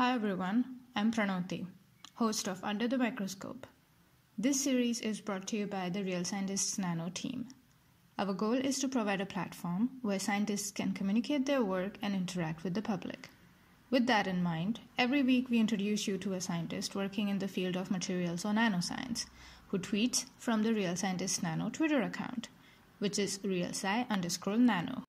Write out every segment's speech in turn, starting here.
Hi everyone, I'm Pranoti, host of Under the Microscope. This series is brought to you by the Real Scientists Nano team. Our goal is to provide a platform where scientists can communicate their work and interact with the public. With that in mind, every week we introduce you to a scientist working in the field of materials or nanoscience, who tweets from the Real Scientists Nano Twitter account, which is realsci_nano.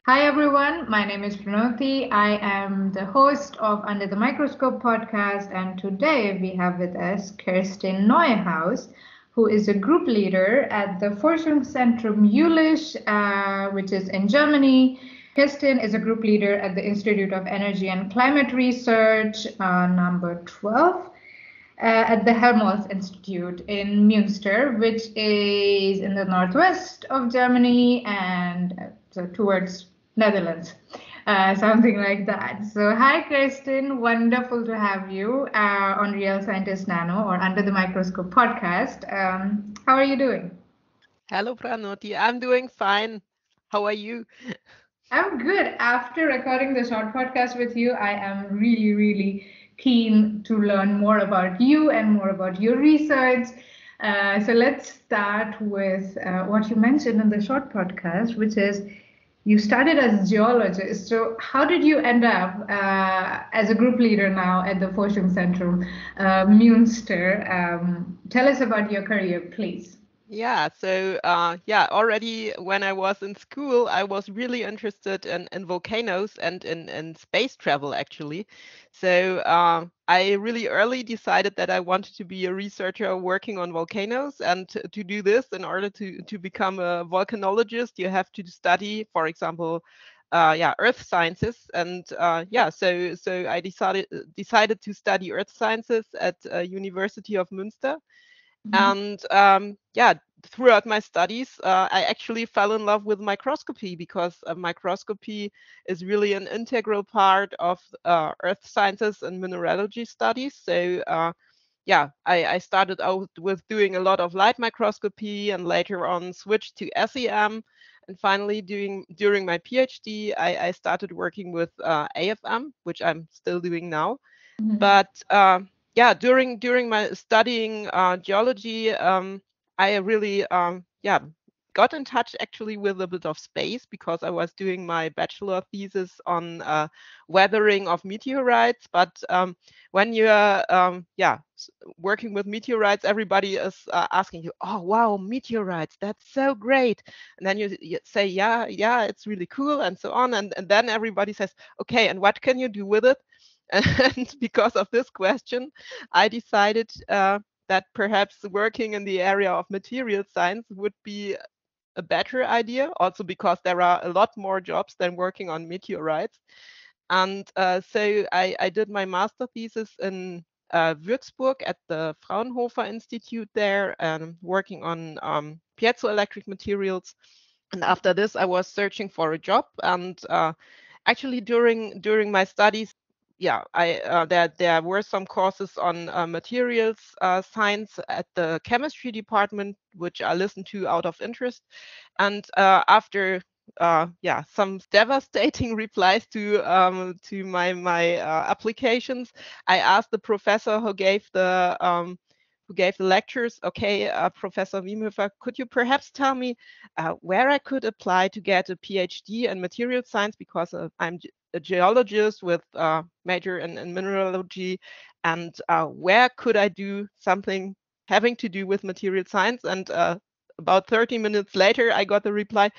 Hi everyone, my name is Pranoti. I am the host of Under the Microscope podcast, and today we have with us Kerstin Neuhaus, who is a group leader at the Forschungszentrum Jülich, which is in Germany. Kerstin is a group leader at the Institute of Energy and Climate Research, number 12. At the Helmholtz Institute in Münster, which is in the northwest of Germany and so towards Netherlands, something like that. So hi Kerstin, wonderful to have you on Real Scientist Nano or Under the Microscope podcast. How are you doing? Hello Pranoti, I'm doing fine. How are you? I'm good. After recording the short podcast with you, I am really keen to learn more about you and more about your research. So let's start with what you mentioned in the short podcast, which is you started as a geologist. So how did you end up as a group leader now at the Forschungszentrum Münster? Tell us about your career, please. Already when I was in school, I was really interested in volcanoes and in space travel, actually. So I really early decided that I wanted to be a researcher working on volcanoes. And to do this, in order to become a volcanologist, you have to study, for example, earth sciences. And so I decided to study earth sciences at University of Münster. And throughout my studies, I actually fell in love with microscopy because microscopy is really an integral part of earth sciences and mineralogy studies. So I started out with doing a lot of light microscopy and later on switched to SEM. And finally, during my PhD, I started working with AFM, which I'm still doing now. Mm-hmm. But during my studying geology, I really got in touch actually with a bit of space because I was doing my bachelor thesis on weathering of meteorites. But when you're working with meteorites, everybody is asking you, "Oh wow, meteorites! That's so great!" And then you say, "Yeah, it's really cool," and so on. And then everybody says, "Okay, and what can you do with it?" And because of this question, I decided that perhaps working in the area of material science would be a better idea, also because there are a lot more jobs than working on meteorites. And so I did my master thesis in Würzburg at the Fraunhofer Institute there, working on piezoelectric materials. And after this, I was searching for a job. And actually, during my studies, there were some courses on materials science at the chemistry department, which I listened to out of interest. And after some devastating replies to my applications, I asked the professor who gave the lectures, okay, Professor Wiemhofer, could you perhaps tell me where I could apply to get a PhD in material science, because I'm a geologist with major in mineralogy, and where could I do something having to do with material science? And about 30 minutes later, I got the reply,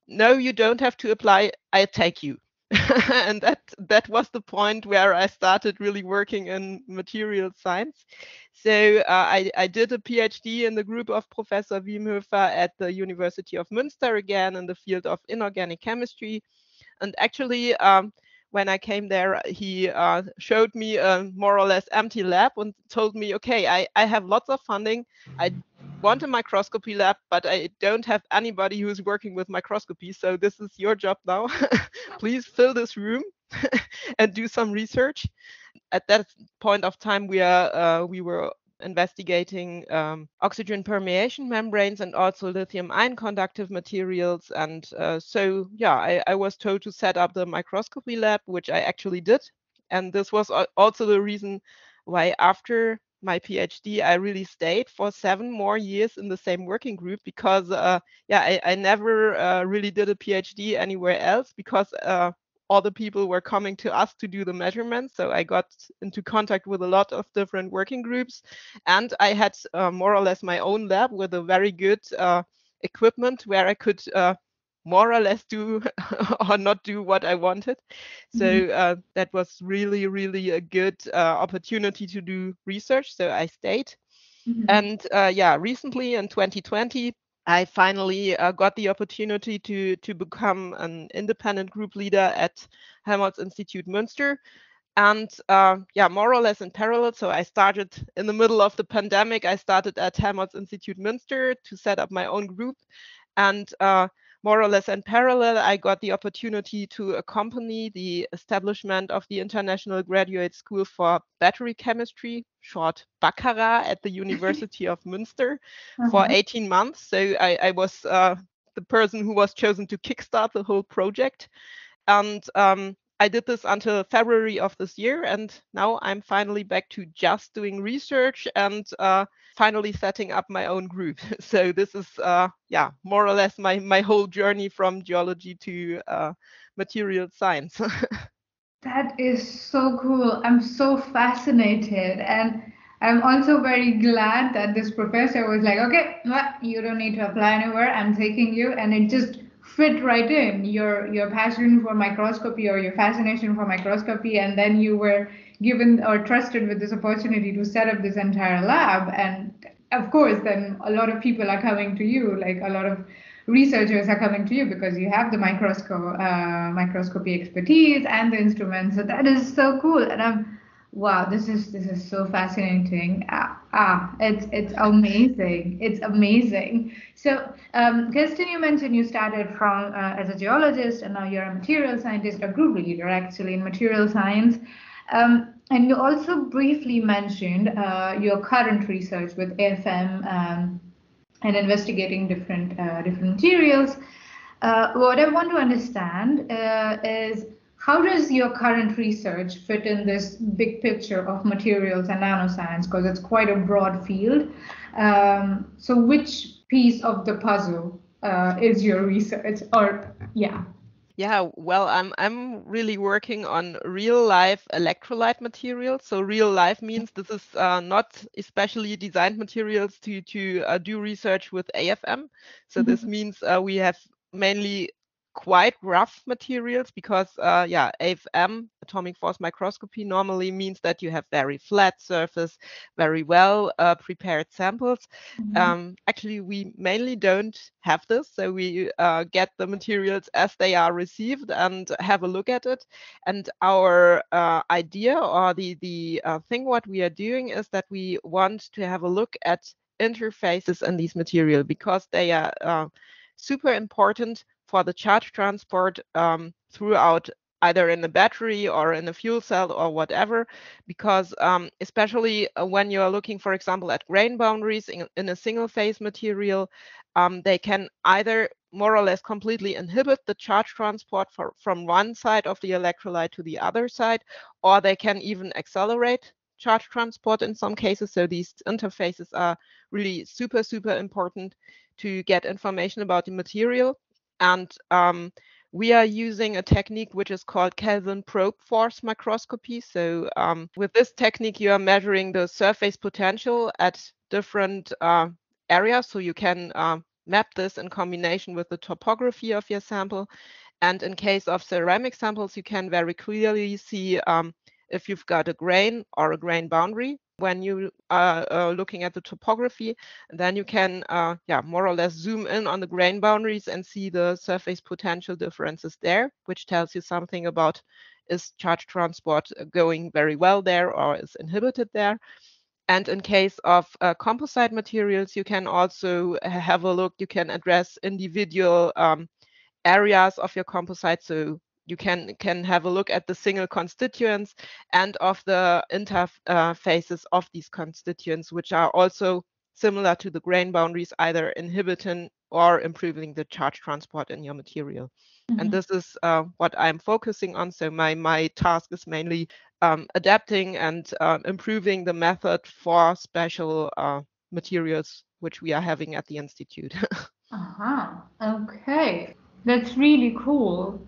no, you don't have to apply, I take you. And that was the point where I started really working in material science. So I did a PhD in the group of Professor Wiemhofer at the University of Münster, again in the field of inorganic chemistry. And actually, when I came there, he showed me a more or less empty lab and told me, okay, I have lots of funding. I want a microscopy lab, but I don't have anybody who's working with microscopy. So this is your job now. Please fill this room and do some research. At that point of time, we were investigating oxygen permeation membranes and also lithium ion conductive materials. And so, yeah, I was told to set up the microscopy lab, which I actually did. And this was also the reason why after my PhD, I really stayed for 7 more years in the same working group, because I never really did a PhD anywhere else, because all the people were coming to us to do the measurements. So I got into contact with a lot of different working groups, and I had more or less my own lab with a very good equipment where I could more or less do or not do what I wanted. So that was really, really a good opportunity to do research. So I stayed. And recently in 2020, I finally got the opportunity to become an independent group leader at Helmholtz Institute Münster. And more or less in parallel. So I started in the middle of the pandemic. I started at Helmholtz Institute Münster to set up my own group. And more or less in parallel, I got the opportunity to accompany the establishment of the International Graduate School for Battery Chemistry, short BACCARA, at the University of Münster for 18 months. So I was the person who was chosen to kickstart the whole project. And I did this until February of this year, and now I'm finally back to just doing research and finally setting up my own group. So this is, more or less my whole journey from geology to material science. That is so cool. I'm so fascinated. And I'm also very glad that this professor was like, okay, you don't need to apply anywhere. I'm taking you. And it just fit right in your passion for microscopy or your fascination for microscopy. And then you were given or trusted with this opportunity to set up this entire lab. And of course, then a lot of people are coming to you, like a lot of researchers are coming to you because you have the microscopy expertise and the instruments. So that is so cool. And wow, this is so fascinating. It's amazing. It's amazing. So, Kerstin, you mentioned you started from as a geologist, and now you're a material scientist, a group leader actually in material science. And you also briefly mentioned your current research with AFM. And investigating different materials. What I want to understand is how does your current research fit in this big picture of materials and nanoscience? Because it's quite a broad field. So which piece of the puzzle is your research? Or yeah. Yeah, well, I'm really working on real life electrolyte materials. So real life means this is not especially designed materials to do research with AFM. So this means we have mainly quite rough materials, because AFM, atomic force microscopy, normally means that you have very flat surface, very well prepared samples. Actually, we mainly don't have this. So we get the materials as they are received and have a look at it. And our idea, or the thing what we are doing, is that we want to have a look at interfaces in these materials, because they are super important for the charge transport throughout, either in a battery or in a fuel cell or whatever, because especially when you're looking, for example, at grain boundaries in a single phase material, they can either more or less completely inhibit the charge transport from one side of the electrolyte to the other side, or they can even accelerate charge transport in some cases. So these interfaces are really super, super important to get information about the material. And we are using a technique which is called Kelvin probe force microscopy. So with this technique, you are measuring the surface potential at different areas. So you can map this in combination with the topography of your sample. And in case of ceramic samples, you can very clearly see if you've got a grain or a grain boundary when you are looking at the topography. And then you can more or less zoom in on the grain boundaries and see the surface potential differences there, which tells you something about, is charge transport going very well there or is inhibited there. And in case of composite materials, you can also have a look, you can address individual areas of your composite. So you can have a look at the single constituents and of the interfaces of these constituents, which are also similar to the grain boundaries, either inhibiting or improving the charge transport in your material. And this is what I'm focusing on. So my task is mainly adapting and improving the method for special materials which we are having at the institute. Okay, that's really cool.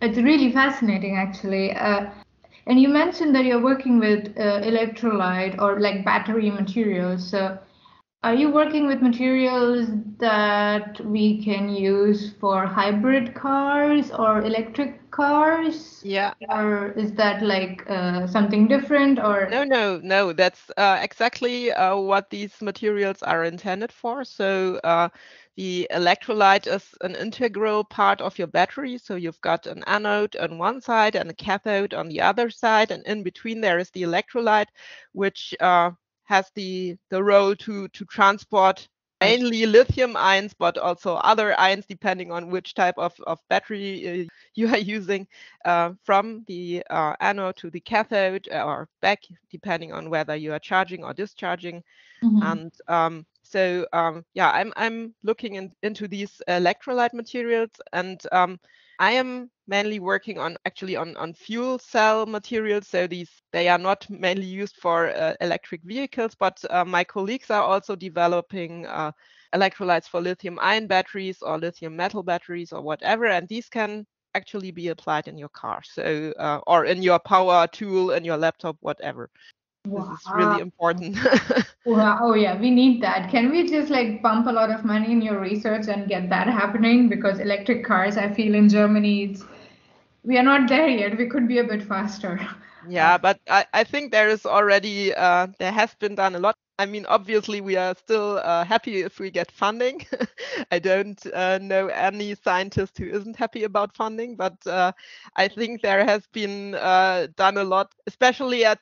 It's really fascinating, actually. And you mentioned that you're working with electrolyte or like battery materials. So, are you working with materials that we can use for hybrid cars or electric cars? Yeah. Or is that like something different or? No. That's exactly what these materials are intended for. So the electrolyte is an integral part of your battery. So you've got an anode on one side and a cathode on the other side, and in between there is the electrolyte, which has the role to transport mainly lithium ions, but also other ions, depending on which type of battery you are using, from the anode to the cathode or back, depending on whether you are charging or discharging. And yeah, I'm looking into these electrolyte materials, and I am mainly working on fuel cell materials. So they are not mainly used for electric vehicles, but my colleagues are also developing electrolytes for lithium ion batteries or lithium metal batteries or whatever, and these can actually be applied in your car, so or in your power tool, in your laptop, whatever. This is really important. Wow. Oh yeah, we need that. Can we just like pump a lot of money in your research and get that happening? Because electric cars, I feel in Germany, we are not there yet. We could be a bit faster. Yeah, but I think there is already there has been done a lot. I mean, obviously, we are still happy if we get funding. I don't know any scientist who isn't happy about funding, but I think there has been done a lot, especially at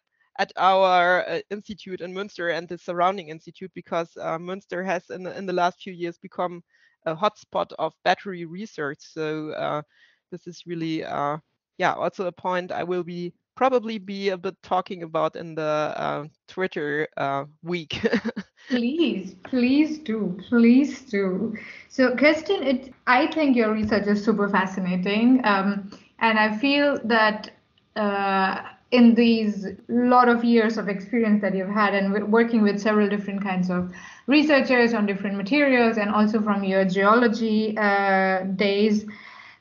our institute in Münster and the surrounding institute, because Münster has in the last few years become a hotspot of battery research. So this is really yeah, also a point I will probably be a bit talking about in the Twitter week. Please do. So, Kerstin, I think your research is super fascinating, and I feel that in these lot of years of experience that you've had and working with several different kinds of researchers on different materials, and also from your geology days.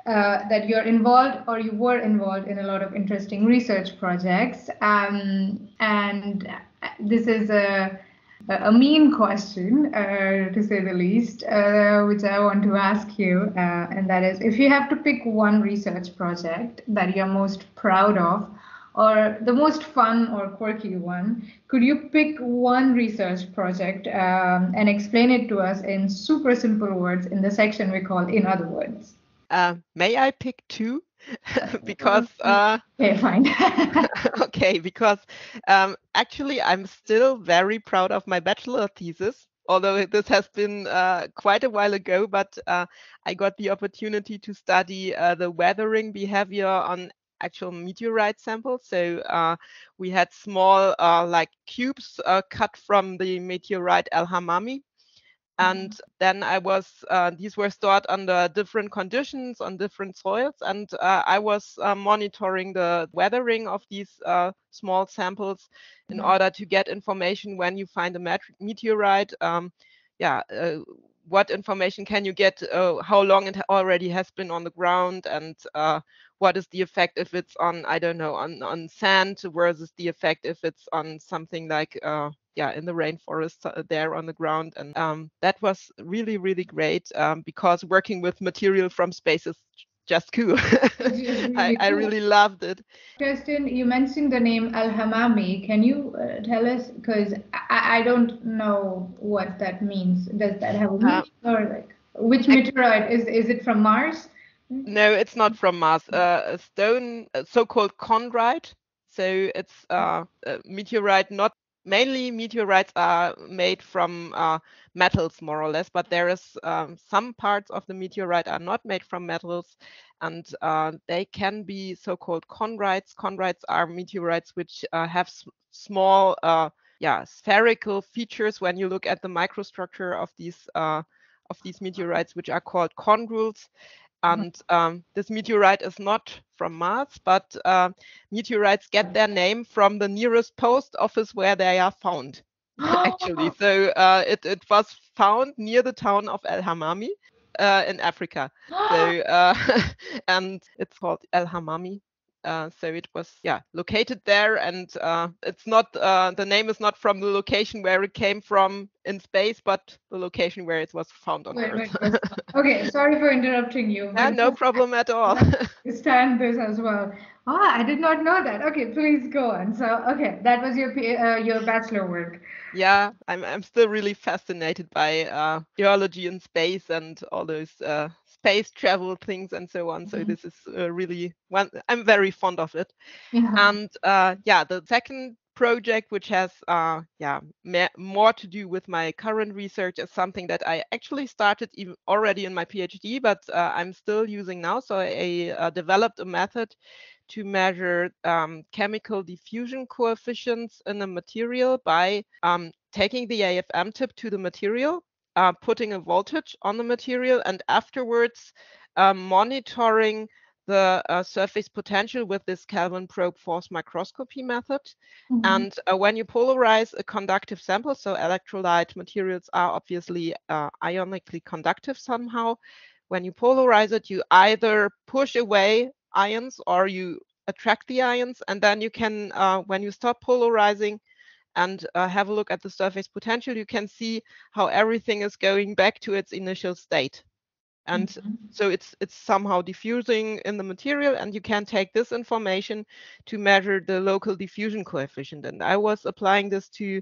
That you're involved or you were involved in a lot of interesting research projects. And this is a mean question, to say the least, which I want to ask you. And that is, if you have to pick one research project that you're most proud of, or the most fun or quirky one, could you pick one research project and explain it to us in super simple words in the section we call In Other Words? May I pick two? Because okay, fine. okay, because actually I'm still very proud of my bachelor thesis, although this has been quite a while ago, but I got the opportunity to study the weathering behavior on actual meteorite samples. So we had small like cubes cut from the meteorite El Hamami. And then these were stored under different conditions on different soils. And I was monitoring the weathering of these small samples in order to get information when you find a meteorite. What information can you get? How long it already has been on the ground, and what is the effect if it's on, I don't know, on sand versus the effect if it's on something like in the rainforest there on the ground. And that was really, really great because working with material from space is just cool. Really I cool. really loved it. Kerstin, you mentioned the name Al Hamami. Can you tell us? Because I don't know what that means. Does that have a meaning, or like which meteorite is it from Mars? No, it's not from Mars. A stone, so-called chondrite. So it's a meteorite not mainly meteorites are made from metals, more or less, but there is some parts of the meteorite are not made from metals, and they can be so-called chondrites. Chondrites are meteorites which have small, spherical features when you look at the microstructure of these meteorites, which are called chondrules. And this meteorite is not from Mars, but meteorites get their name from the nearest post office where they are found, actually. So it was found near the town of El Hamami in Africa. So and it's called El Hamami. So it was located there, and it's not the name is not from the location where it came from in space, but the location where it was found on Earth. Okay, sorry for interrupting you, but No problem at all. understand this as well. I did not know that. Okay, please go on. So, okay, that was your bachelor work. Yeah, I'm still really fascinated by geology and space and all those space travel things and so on. So this is really one. I'm very fond of it. Yeah. And the second project, which has more to do with my current research, is something that I actually started even already in my PhD, but I'm still using now. So I developed a method to measure chemical diffusion coefficients in a material by taking the AFM tip to the material, putting a voltage on the material, and afterwards monitoring the surface potential with this Kelvin probe force microscopy method. And when you polarize a conductive sample, so electrolyte materials are obviously ionically conductive somehow. When you polarize it, you either push away ions or you attract the ions, and then you can, when you stop polarizing and have a look at the surface potential, you can see how everything is going back to its initial state. And so it's somehow diffusing in the material, and you can take this information to measure the local diffusion coefficient. And I was applying this to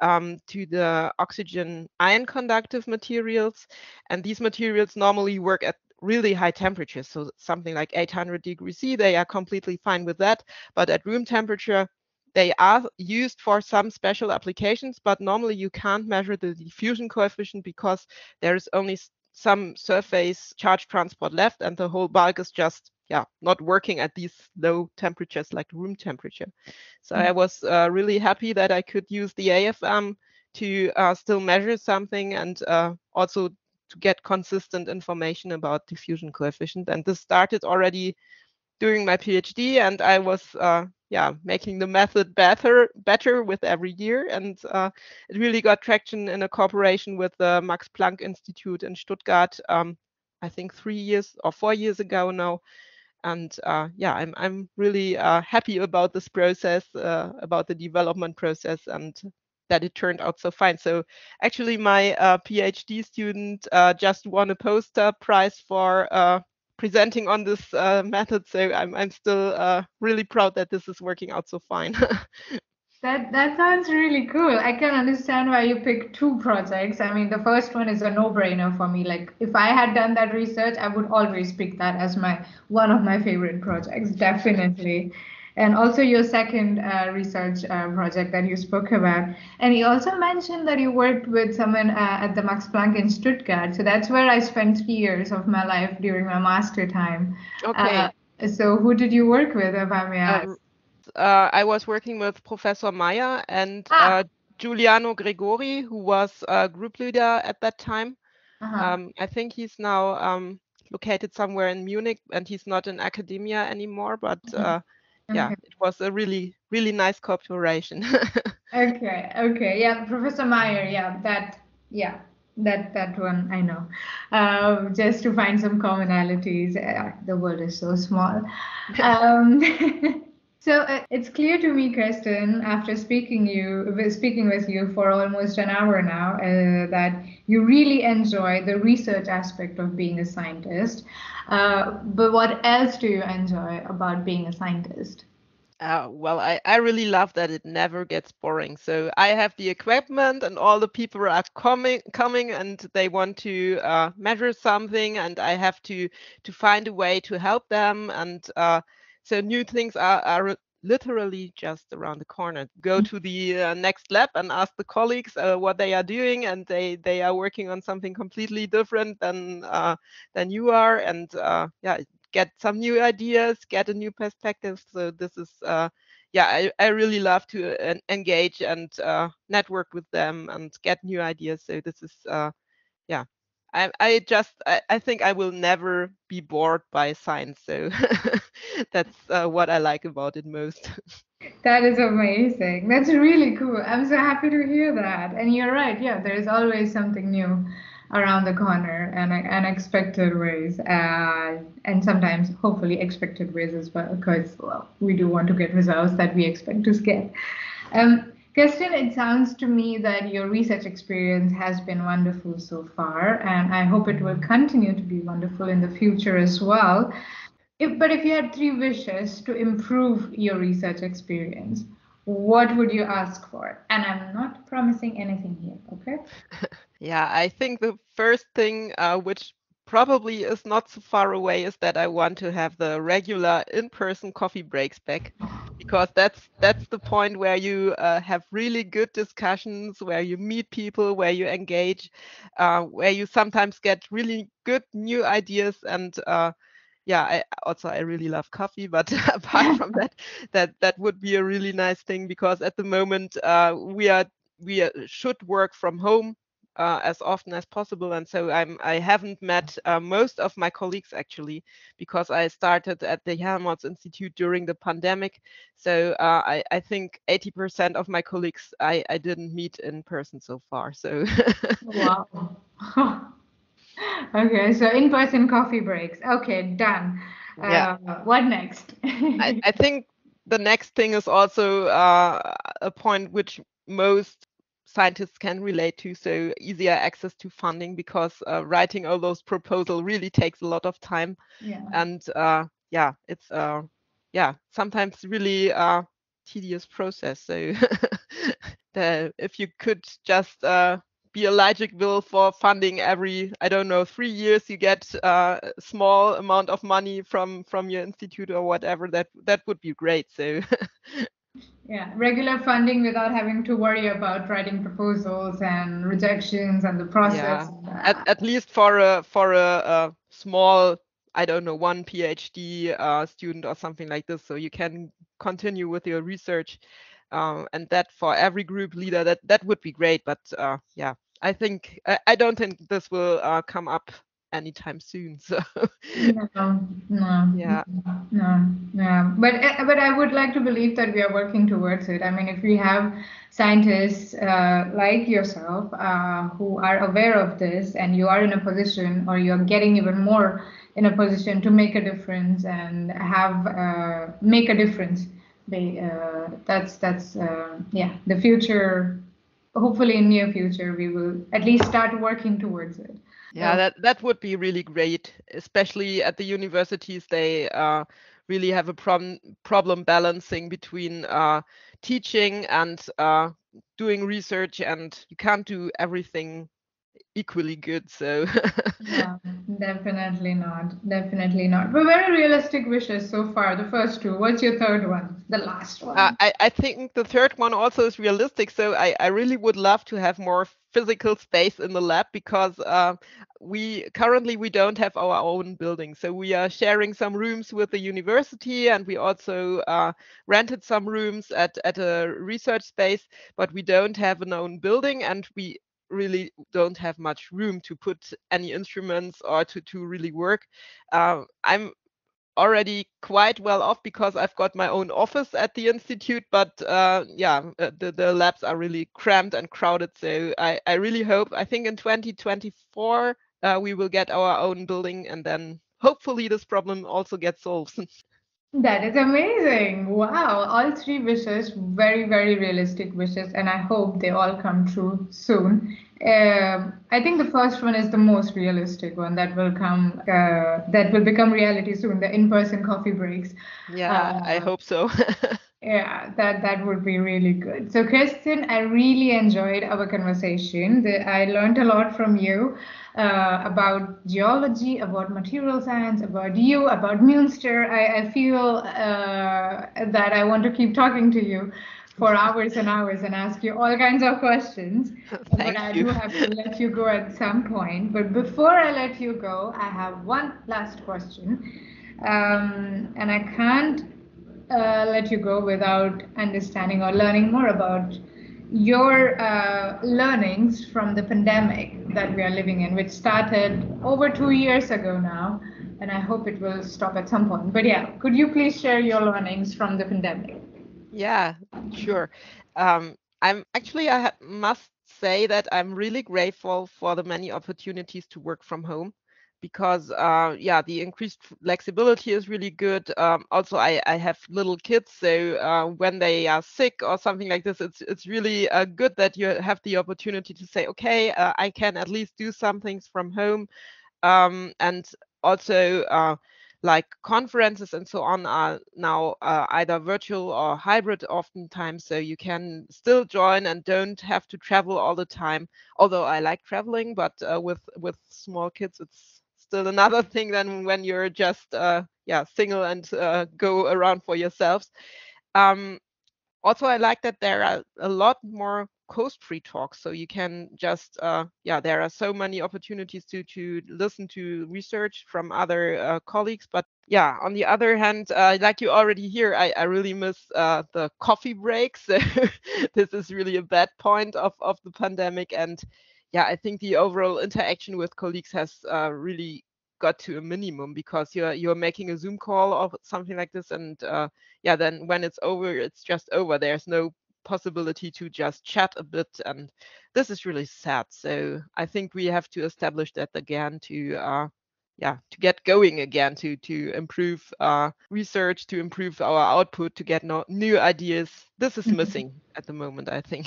the oxygen ion conductive materials, and these materials normally work at really high temperatures, so something like 800 degrees C. They are completely fine with that, but at room temperature they are used for some special applications, but normally you can't measure the diffusion coefficient because there is only some surface charge transport left, and the whole bulk is just not working at these low temperatures like room temperature. So I was really happy that I could use the AFM to still measure something, and also to get consistent information about diffusion coefficient. And this started already during my PhD, and I was making the method better with every year, and it really got traction in a cooperation with the Max Planck Institute in Stuttgart. I think 3 years or 4 years ago now, and I'm really happy about this process, about the development process, and that it turned out so fine. So actually, my PhD student just won a poster prize for presenting on this method. So I'm still really proud that this is working out so fine. That sounds really cool. I can understand why you picked two projects. I mean, the first one is a no-brainer for me. Like, if I had done that research, I would always pick that as my one of my favorite projects, definitely. And also your second research project that you spoke about. And you also mentioned that you worked with someone at the Max Planck in Stuttgart. So that's where I spent 3 years of my life during my master time. Okay. So who did you work with, if I may ask? I was working with Professor Meyer and Ah, Giuliano Gregori, who was group leader at that time. uh-huh. I think he's now located somewhere in Munich, and he's not in academia anymore. But Okay. it was a really, really nice cooperation. Okay. Yeah, Professor Meyer. Yeah, that one I know. Just to find some commonalities. The world is so small. Um, so it's clear to me, Kirsten, after speaking with you for almost an hour now, that you really enjoy the research aspect of being a scientist. But what else do you enjoy about being a scientist? Well, I really love that it never gets boring. So I have the equipment, and all the people are coming, and they want to measure something, and I have to find a way to help them. And so new things are literally just around the corner. Go to the next lab and ask the colleagues what they are doing, and they are working on something completely different than you are, and yeah, get some new ideas, get a new perspective. So this is yeah, I really love to engage and network with them and get new ideas. So this is yeah, I think I will never be bored by science. So that's what I like about it most. That is amazing. That's really cool. I'm so happy to hear that. And you're right. Yeah, there is always something new around the corner and unexpected ways, and sometimes hopefully expected ways as well, because well, we do want to get results that we expect to get. Kerstin, it sounds to me that your research experience has been wonderful so far, and I hope it will continue to be wonderful in the future as well. But if you had three wishes to improve your research experience, what would you ask for? And I'm not promising anything here, okay? Yeah, I think the first thing, which probably is not so far away, is that I want to have the regular in-person coffee breaks back, because that's the point where you have really good discussions, where you meet people, where you engage, where you sometimes get really good new ideas. And yeah, I really love coffee, but apart from that, that would be a really nice thing, because at the moment we should work from home as often as possible, and so I haven't met most of my colleagues, actually, because I started at the Helmholtz Institute during the pandemic. So I think 80% of my colleagues I didn't meet in person so far. So Wow. Okay, so in-person coffee breaks. Okay, done. yeah, What next? I think the next thing is also a point which most scientists can relate to, so easier access to funding, because writing all those proposals really takes a lot of time. Yeah. And yeah, it's yeah, sometimes really tedious process. So if you could just be eligible for funding every, I don't know, 3 years, you get a small amount of money from your institute or whatever, that would be great. So Yeah, regular funding without having to worry about writing proposals and rejections and the process. yeah, at least for a small, I don't know, one PhD student or something like this, so you can continue with your research, and that for every group leader, that would be great. But yeah, I don't think this will come up anytime soon. So No, no, yeah, no, no. But I would like to believe that we are working towards it. I mean, if we have scientists like yourself who are aware of this, and you are in a position, or you're getting even more in a position to make a difference and have make a difference, that's yeah, the future. Hopefully, in near future, we will at least start working towards it. yeah, that would be really great, especially at the universities. They really have a problem balancing between teaching and doing research, and you can't do everything equally good. So No, definitely not. Definitely not. But very realistic wishes so far. The first two. What's your third one? The last one. I think the third one also is realistic. So I really would love to have more physical space in the lab, because we don't have our own building. So we are sharing some rooms with the university, and we also rented some rooms at a research space, but we don't have an own building, and we really don't have much room to put any instruments or to really work. I'm already quite well off, because I've got my own office at the institute, but yeah, the labs are really cramped and crowded. So I really hope, I think in 2024 we will get our own building, and then hopefully this problem also gets solved. That is amazing. Wow. All three wishes, very, very realistic wishes, and I hope they all come true soon. I think the first one is the most realistic one that will become reality soon, the in-person coffee breaks. Yeah, I Uh, hope so. Yeah, that would be really good. So, Kerstin, I really enjoyed our conversation. I learned a lot from you about geology, about material science, about you, about Münster. I feel that I want to keep talking to you for hours and hours and ask you all kinds of questions. But I Thank you. do have to let you go at some point. But before I let you go, I have one last question. And I can't let you go without understanding or learning more about your learnings from the pandemic that we are living in, which started over 2 years ago now, and I hope it will stop at some point. But yeah, could you please share your learnings from the pandemic? Yeah, sure. I'm actually, must say that I'm really grateful for the many opportunities to work from home because, yeah, the increased flexibility is really good. Also, I have little kids, so when they are sick or something like this, it's really good that you have the opportunity to say, okay, I can at least do some things from home. And also like conferences and so on are now either virtual or hybrid oftentimes, so you can still join and don't have to travel all the time. Although I like traveling, but with small kids it's still another thing than when you're just yeah, single and go around for yourselves. um, Also, I like that there are a lot more coast-free talks, so you can just yeah, there are so many opportunities to listen to research from other colleagues. But yeah, on the other hand, like you already hear, I really miss the coffee breaks. So this is really a bad point of the pandemic. And yeah, I think the overall interaction with colleagues has really got to a minimum because you're making a Zoom call or something like this, and yeah, then when it's over, it's just over. There's no possibility to just chat a bit, and this is really sad. So I think we have to establish that again to yeah, to get going again, to improve research, to improve our output, to get new ideas. This is missing at the moment, I think.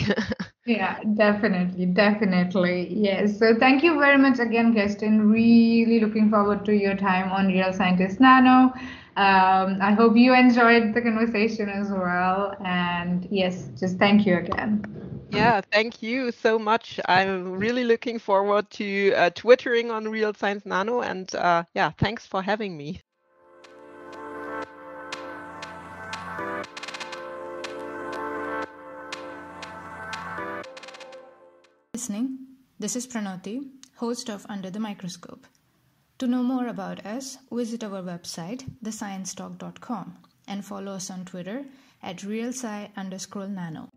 Yeah, definitely, definitely. Yes. So thank you very much again, Kirsten. Really looking forward to your time on Real Scientist Nano. I hope you enjoyed the conversation as well. And yes, just thank you again. Yeah, thank you so much. I'm really looking forward to twittering on Real Science Nano, and yeah, thanks for having me. Listening. This is Pranoti, host of Under the Microscope. To know more about us, visit our website, thesciencetalk.com, and follow us on Twitter at realsci_nano.